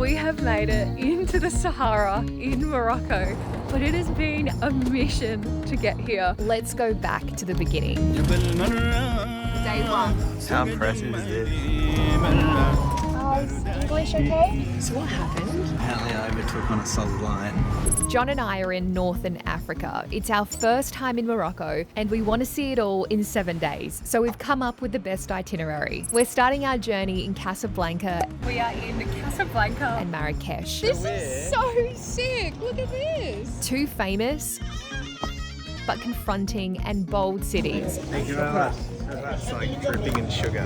We have made it into the Sahara in Morocco, but it has been a mission to get here. Let's go back to the beginning. Day one. How impressive is this? Is English okay? So what happened? Apparently I overtook on a solid line. John and I are in Northern Africa. It's our first time in Morocco and we want to see it all in 7 days. So we've come up with the best itinerary. We're starting our journey in Casablanca. We are in Casablanca and Marrakesh. This is so sick. Look at this. Two famous but confronting and bold cities. Thank you very much. That's like dripping in sugar.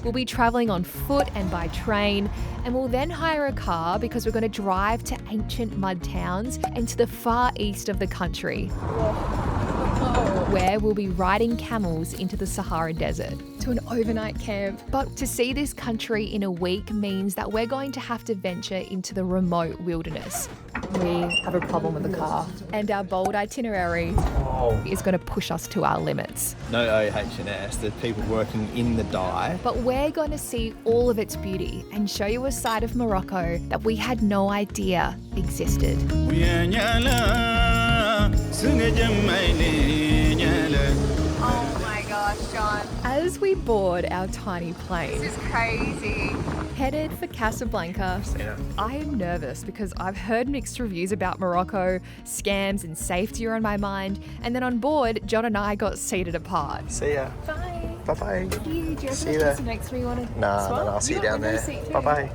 We'll be travelling on foot and by train, and we'll then hire a car because we're going to drive to ancient mud towns and to the far east of the country, where we'll be riding camels into the Sahara Desert to an overnight camp. But to see this country in a week means that we're going to have to venture into the remote wilderness. We have a problem with the car, and our bold itinerary is going to push us to our limits. No OH&S, there's people working in the dye. But we're going to see all of its beauty and show you a side of Morocco that we had no idea existed. Oh my gosh, John. As we board our tiny plane, this is crazy. Headed for Casablanca, I am nervous because I've heard mixed reviews about Morocco, scams and safety are on my mind, and then on board, John and I got seated apart. See ya. Bye. Bye-bye. Do you See you there. some next where you want to Nah, swap? I'll see you down there. Bye-bye.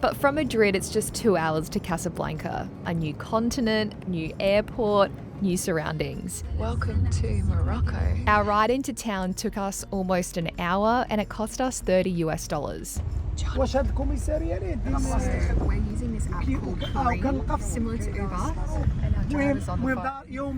But from Madrid, it's just 2 hours to Casablanca. A new continent, new airport, new surroundings. Welcome to Morocco. Our ride into town took us almost an hour and it cost us $30. We're using this app called Careem, similar to Uber, and our driver's on the phone.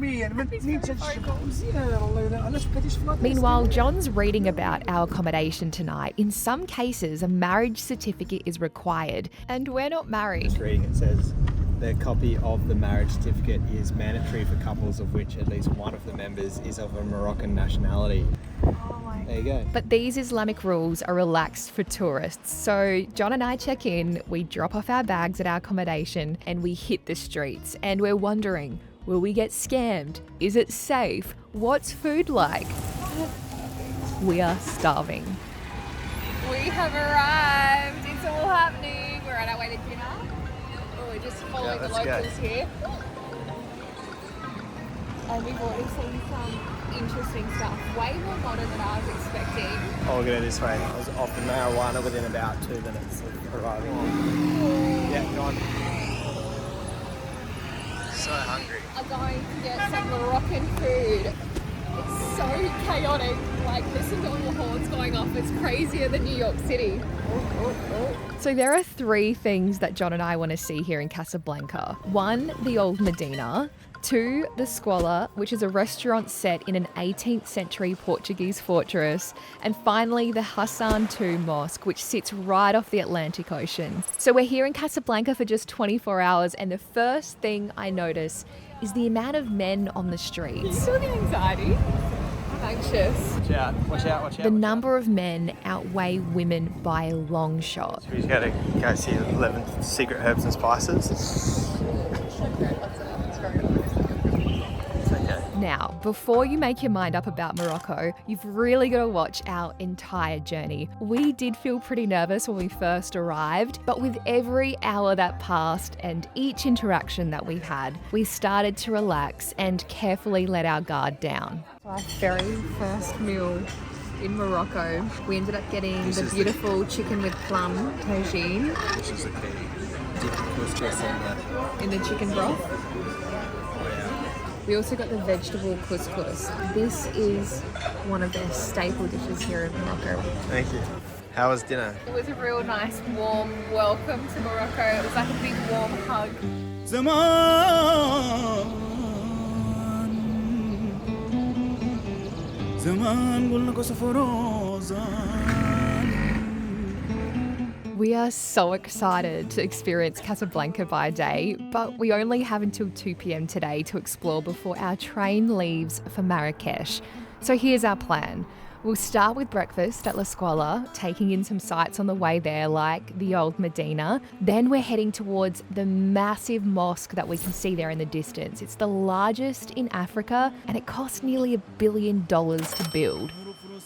Meanwhile, John's reading about our accommodation tonight. In some cases, a marriage certificate is required, and we're not married. Just reading, it says the copy of the marriage certificate is mandatory for couples of which at least one of the members is of a Moroccan nationality. There you go. But these Islamic rules are relaxed for tourists. So John and I check in, we drop off our bags at our accommodation and we hit the streets. And we're wondering, will we get scammed? Is it safe? What's food like? We are starving. We have arrived. It's all happening. We're on our way to dinner. Oh, we're just following the locals here. And we've already seen some interesting stuff. Way more modern than I was expecting. Oh, we'll go this way. I was off the marijuana within about 2 minutes of arriving. Yeah, go on. So hungry. I'm going to get some Moroccan food. It's so chaotic. Like, listen to all the horns going off. It's crazier than New York City. So there are 3 things that John and I want to see here in Casablanca. 1, the old Medina. 2, the Sqala, which is a restaurant set in an 18th century Portuguese fortress. And finally, the Hassan II Mosque, which sits right off the Atlantic Ocean. So we're here in Casablanca for just 24 hours, and the first thing I notice is the amount of men on the streets. You still get anxiety? I'm anxious. Watch out, watch out, watch out. The number of men outweigh women by a long shot. We just gotta go see 11 secret herbs and spices. Now, before you make your mind up about Morocco, you've really got to watch our entire journey. We did feel pretty nervous when we first arrived, but with every hour that passed and each interaction that we've had, we started to relax and carefully let our guard down. Our very first meal in Morocco, we ended up getting the beautiful chicken with plum tagine. This is the key. Dip the couscous in the chicken broth. We also got the vegetable couscous. This is one of their staple dishes here in Morocco. Thank you. How was dinner? It was a real nice, warm welcome to Morocco. It was like a big, warm hug. We are so excited to experience Casablanca by day, but we only have until 2 p.m. today to explore before our train leaves for Marrakesh. So here's our plan. We'll start with breakfast at Sqala, taking in some sights on the way there, like the old Medina. Then we're heading towards the massive mosque that we can see there in the distance. It's the largest in Africa, and it cost nearly $1 billion to build.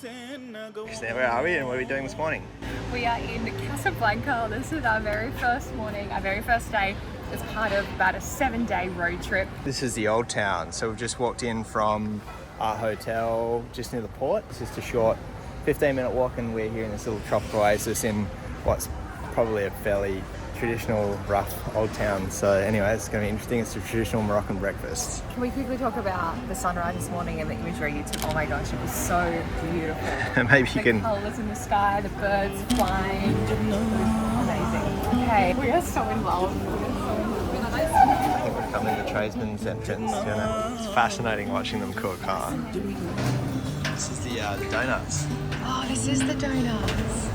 Kristina, where are we and what are we doing this morning? We are in Casablanca. This is our very first morning, our very first day as part of about a 7-day road trip. This is the old town. So we've just walked in from our hotel just near the port. It's just a short 15-minute walk and we're here in this little tropical oasis in what's probably a fairly traditional, rough old town. So anyway, it's going to be interesting. It's a traditional Moroccan breakfast. Can we quickly talk about the sunrise this morning and the imagery you took? Oh my gosh, it was so beautiful. Maybe you can... The colours in the sky, the birds flying. Amazing. Okay, we are so in love. I think we're coming to the tradesman's entrance. You know? It's fascinating watching them cook, huh? This is the donuts. Oh, this is the donuts.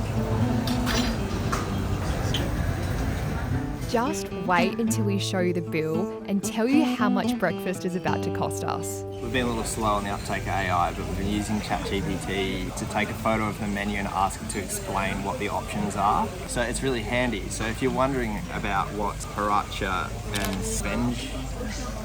Just wait until we show you the bill and tell you how much breakfast is about to cost us. We've been a little slow on the uptake of AI, but we've been using ChatGPT to take a photo of the menu and ask it to explain what the options are. So it's really handy. So if you're wondering about what sriracha and spenge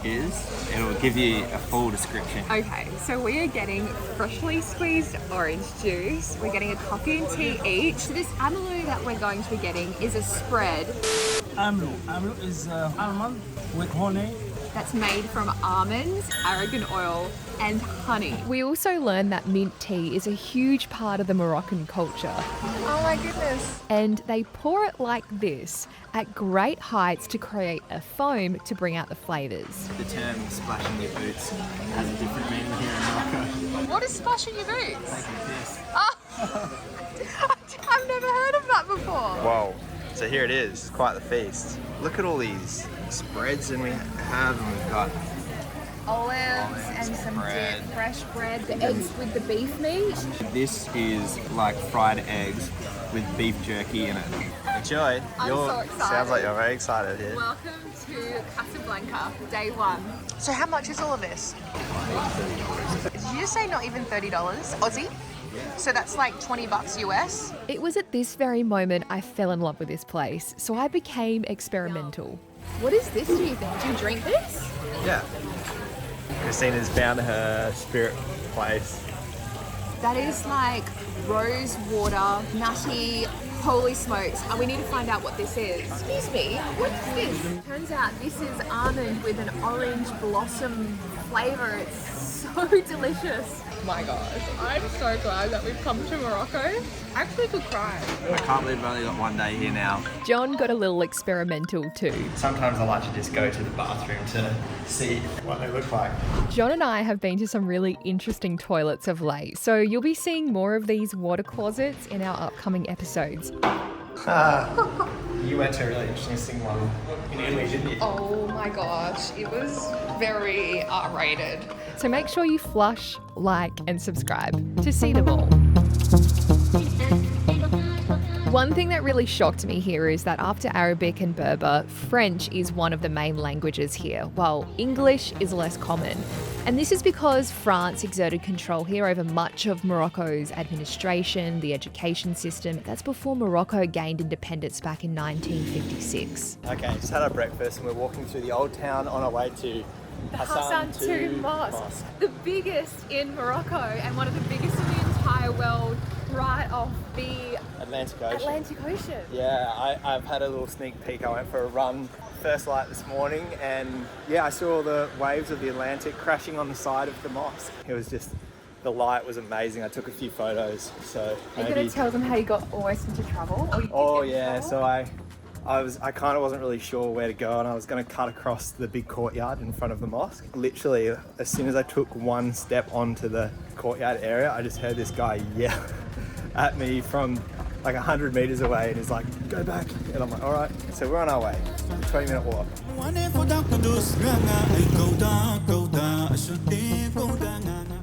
is, it'll give you a full description. Okay, so we are getting freshly squeezed orange juice. We're getting a coffee and tea each. So this amalo that we're going to be getting is a spread. Amlo is almond with honey. That's made from almonds, argan oil, and honey. We also learned that mint tea is a huge part of the Moroccan culture. Oh my goodness. And they pour it like this at great heights to create a foam to bring out the flavours. The term splashing your boots has a different meaning here in Morocco. What is splashing your boots? Taking a piss. Oh. I've never heard of that before. Whoa. So here it is. It's quite the feast. Look at all these spreads and we've got Olives and some bread. dip, fresh bread, the eggs with the beef meat. This is like fried eggs with beef jerky in it. Enjoy. I'm so excited. Sounds like you're very excited here. Welcome to Casablanca, day one. So how much is all of this? Did you just say not even $30 Aussie? So that's like $20 US. It was at this very moment I fell in love with this place, so I became experimental. What is this, do you think? Do you drink this? Yeah. Kristina's found her spirit place. That is like rose water, nutty, holy smokes. And we need to find out what this is. Excuse me, what is this? Turns out this is almond with an orange blossom flavour. It's so delicious. My gosh, I'm so glad that we've come to Morocco. I actually could cry. I can't believe we've only got one day here now. John got a little experimental too. Sometimes I like to just go to the bathroom to see what they look like. John and I have been to some really interesting toilets of late, so you'll be seeing more of these water closets in our upcoming episodes. You went to a really interesting one in Italy, didn't you? Oh my gosh, it was very R-rated. So make sure you flush, like, and subscribe to see them all. One thing that really shocked me here is that after Arabic and Berber, French is one of the main languages here, while English is less common. And this is because France exerted control here over much of Morocco's administration, the education system. That's before Morocco gained independence back in 1956. Okay, just had our breakfast and we're walking through the old town on our way to The Hassan II Mosque, the biggest in Morocco and one of the biggest in the entire world, right off the Atlantic Ocean. Atlantic Ocean. Yeah, I've had a little sneak peek. I went for a run first light this morning and yeah, I saw all the waves of the Atlantic crashing on the side of the mosque. It was just, the light was amazing. I took a few photos, so Are you going to tell them how you got almost into trouble? Oh yeah, so I kind of wasn't really sure where to go and I was going to cut across the big courtyard in front of the mosque. Literally, as soon as I took one step onto the courtyard area, I just heard this guy yell at me from like 100 meters away and he's like, go back. And I'm like, all right. So we're on our way. 20-minute walk.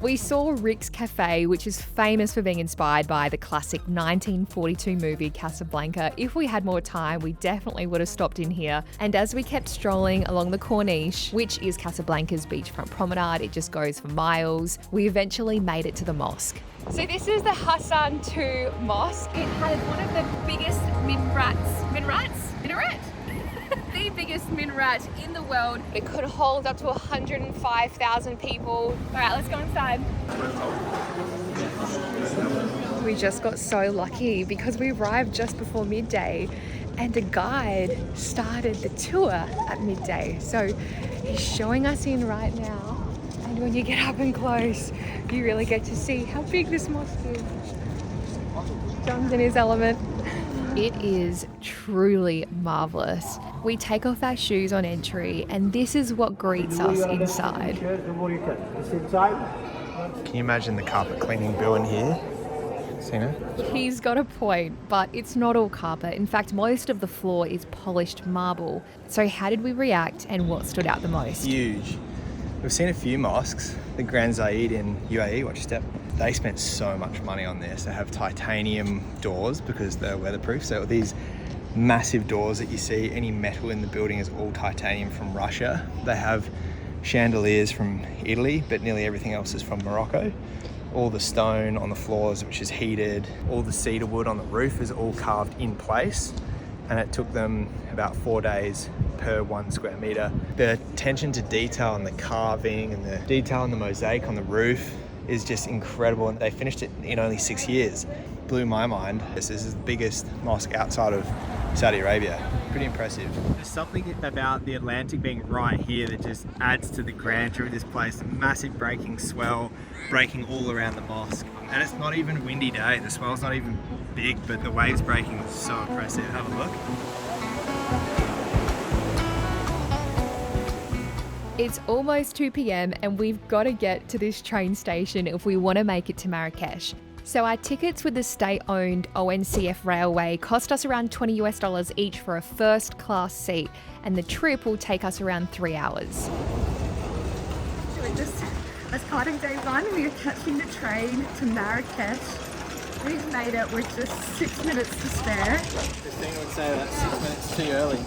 We saw Rick's Cafe, which is famous for being inspired by the classic 1942 movie Casablanca. If we had more time, we definitely would have stopped in here. And as we kept strolling along the Corniche, which is Casablanca's beachfront promenade, it just goes for miles, we eventually made it to the mosque. So this is the Hassan II Mosque. It has one of the biggest the biggest minaret in the world. It could hold up to 105,000 people. All right, let's go inside. We just got so lucky because we arrived just before midday and a guide started the tour at midday. So he's showing us in right now. And when you get up and close, you really get to see how big this mosque is. John's in his element. It is truly marvellous. We take off our shoes on entry and this is what greets us inside. Can you imagine the carpet cleaning bill in here? Seen it? He's got a point, but it's not all carpet. In fact, most of the floor is polished marble. So how did we react and what stood out the most? Huge. We've seen a few mosques. The Grand Zayed in UAE, watch your step. They spent so much money on this. They have titanium doors because they're weatherproof. So these massive doors that you see, any metal in the building is all titanium from Russia. They have chandeliers from Italy, but nearly everything else is from Morocco. All the stone on the floors, which is heated, all the cedar wood on the roof is all carved in place. And it took them about 4 days per 1 square meter. The attention to detail and the carving and the detail in the mosaic on the roof is just incredible. And they finished it in only 6 years. Blew my mind. This is the biggest mosque outside of Saudi Arabia. Pretty impressive. There's something about the Atlantic being right here that just adds to the grandeur of this place. A massive breaking swell breaking all around the mosque. And it's not even a windy day. The swell's not even big, but the waves breaking is so impressive. Have a look. It's almost 2 p.m. and we've got to get to this train station if we want to make it to Marrakesh. So our tickets with the state-owned ONCF Railway cost us around $20 each for a first-class seat, and the trip will take us around 3 hours. As part of day one, we are catching the train to Marrakesh. We've made it with just 6 minutes to spare. Kristina would say that's 6 minutes too early.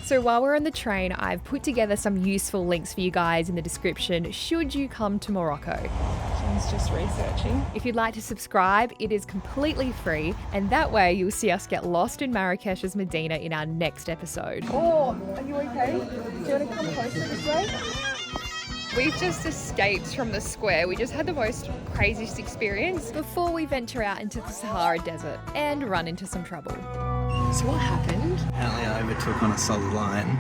So while we're on the train, I've put together some useful links for you guys in the description should you come to Morocco. John's just researching. If you'd like to subscribe, it is completely free, and that way you'll see us get lost in Marrakesh's Medina in our next episode. Oh, are you okay? Do you want to come closer this way? We've just escaped from the square. We just had the most craziest experience before we venture out into the Sahara desert and run into some trouble. So what happened? Apparently I overtook on a solid line.